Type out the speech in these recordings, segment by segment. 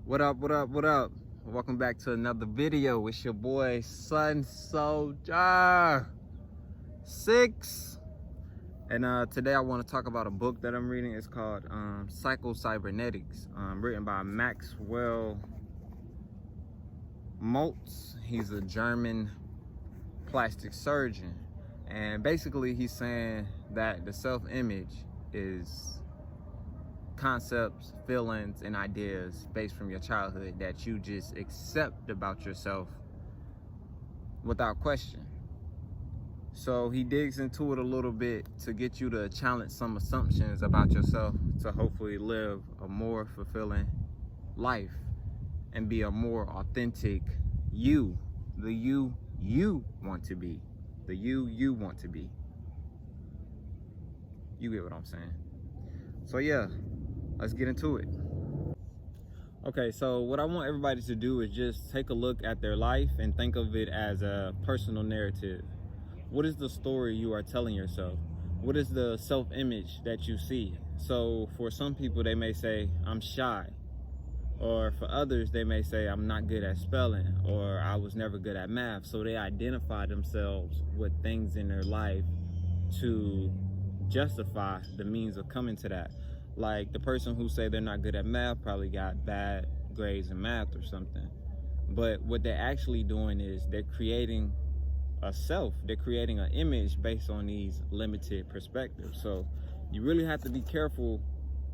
What up, what up, what up? Welcome back to another video. It's your boy Sun Soldier 6. And today I want to talk about a book that I'm reading. It's called Pshco-cybernetics, written by Maxwell Maltz. He's a German plastic surgeon. And basically he's saying that the self-image is concepts, feelings, and ideas based from your childhood that you just accept about yourself without question. So he digs into it a little bit to get you to challenge some assumptions about yourself to hopefully live a more fulfilling life and be a more authentic you, the you want to be, the you want to be. You get what I'm saying? So yeah, let's get into it. Okay, so what I want everybody to do is just take a look at their life and think of it as a personal narrative. What is the story you are telling yourself? What is the self-image that you see? So for some people, they may say, I'm shy. Or for others, they may say, I'm not good at spelling, or I was never good at math. So they identify themselves with things in their life to justify the means of coming to that. Like the person who say they're not good at math probably got bad grades in math or something. But what they're actually doing is they're creating a self. They're creating an image based on these limited perspectives. So you really have to be careful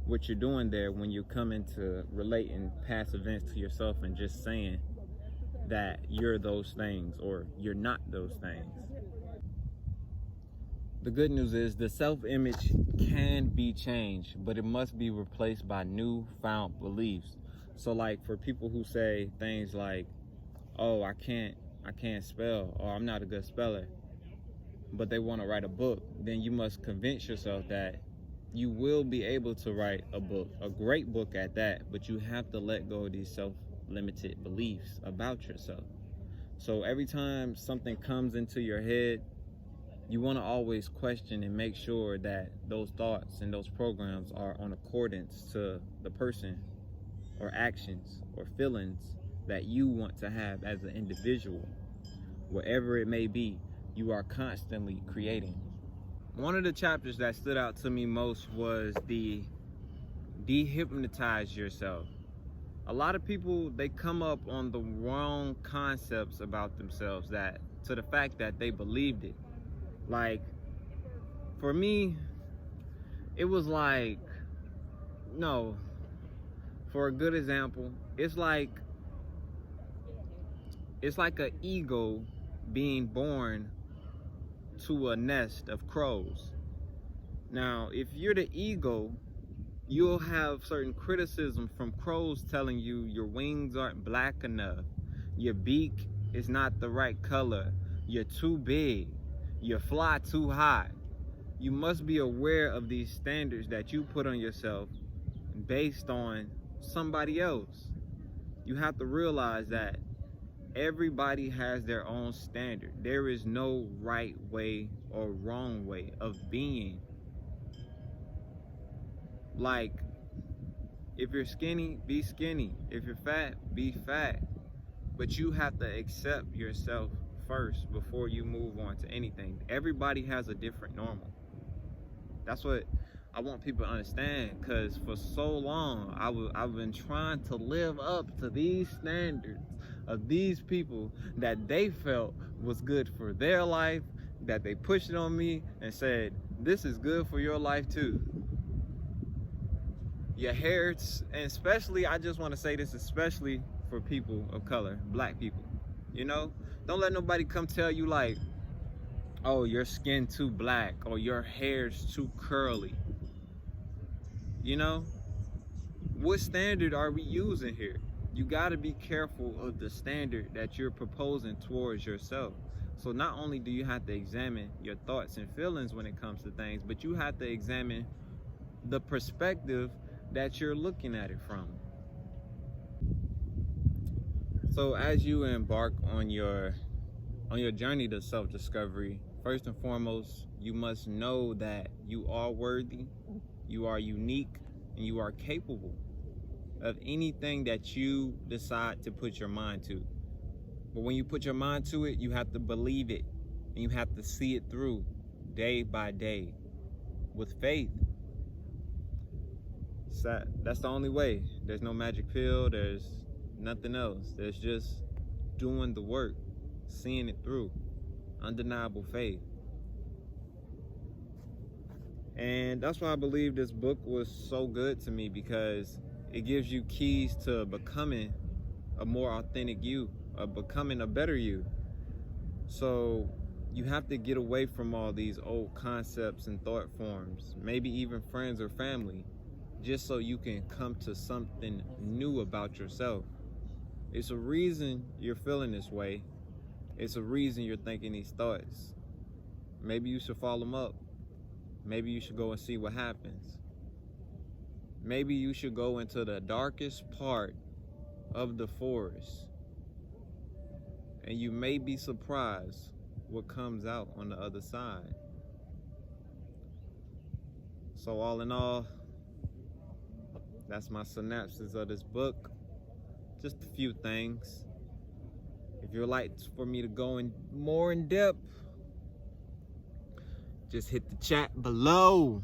what you're doing there when you come into relating past events to yourself and just saying that you're those things or you're not those things. The good news is the self-image can be changed, but it must be replaced by newfound beliefs. So like for people who say things like, oh, I can't spell, or I'm not a good speller, but they want to write a book, then you must convince yourself that you will be able to write a book, a great book at that, but you have to let go of these self-limited beliefs about yourself. So every time something comes into your head, you want to always question and make sure that those thoughts and those programs are on accordance to the person or actions or feelings that you want to have as an individual. Whatever it may be, you are constantly creating. One of the chapters that stood out to me most was the Dehypnotize yourself. A lot of people, they come up on the wrong concepts about themselves that to the fact that they believed it. Like, for me, it was like, no, for a good example, it's like an eagle being born to a nest of crows. Now, if you're the eagle, you'll have certain criticism from crows telling you your wings aren't black enough, your beak is not the right color, you're too big, you fly too high. You must be aware of these standards that you put on yourself based on somebody else. You have to realize that everybody has their own standard. There is no right way or wrong way of being. Like, if you're skinny, be skinny. If you're fat, be fat. But you have to accept yourself first before you move on to anything. Everybody has a different normal. That's what I want people to understand, because for so long I've been trying to live up to these standards of these people that they felt was good for their life, that they pushed it on me and said, this is good for your life too. Your hair, and especially, I just want to say this, especially for people of color, black people. You know, don't let nobody come tell you like, oh, your skin too black or your hair's too curly. You know, what standard are we using here? You got to be careful of the standard that you're proposing towards yourself. So not only do you have to examine your thoughts and feelings when it comes to things, but you have to examine the perspective that you're looking at it from. So as you embark on your journey to self-discovery, first and foremost, you must know that you are worthy, you are unique, and you are capable. of anything that you decide to put your mind to. But when you put your mind to it, you have to believe it, and you have to see it through day by day with faith. So that's the only way. There's no magic pill. There's nothing else. There's just doing the work, seeing it through, undeniable faith. And that's why I believe this book was so good to me, because it gives you keys to becoming a more authentic you, becoming a better you. So you have to get away from all these old concepts and thought forms, maybe even friends or family, just so you can come to something new about yourself. It's a reason you're feeling this way. It's a reason you're thinking these thoughts. Maybe you should follow them up. Maybe you should go and see what happens. Maybe you should go into the darkest part of the forest, and you may be surprised what comes out on the other side. So all in all, that's my synopsis of this book. Just a few things. If you'd like for me to go in more in depth, just hit the chat below.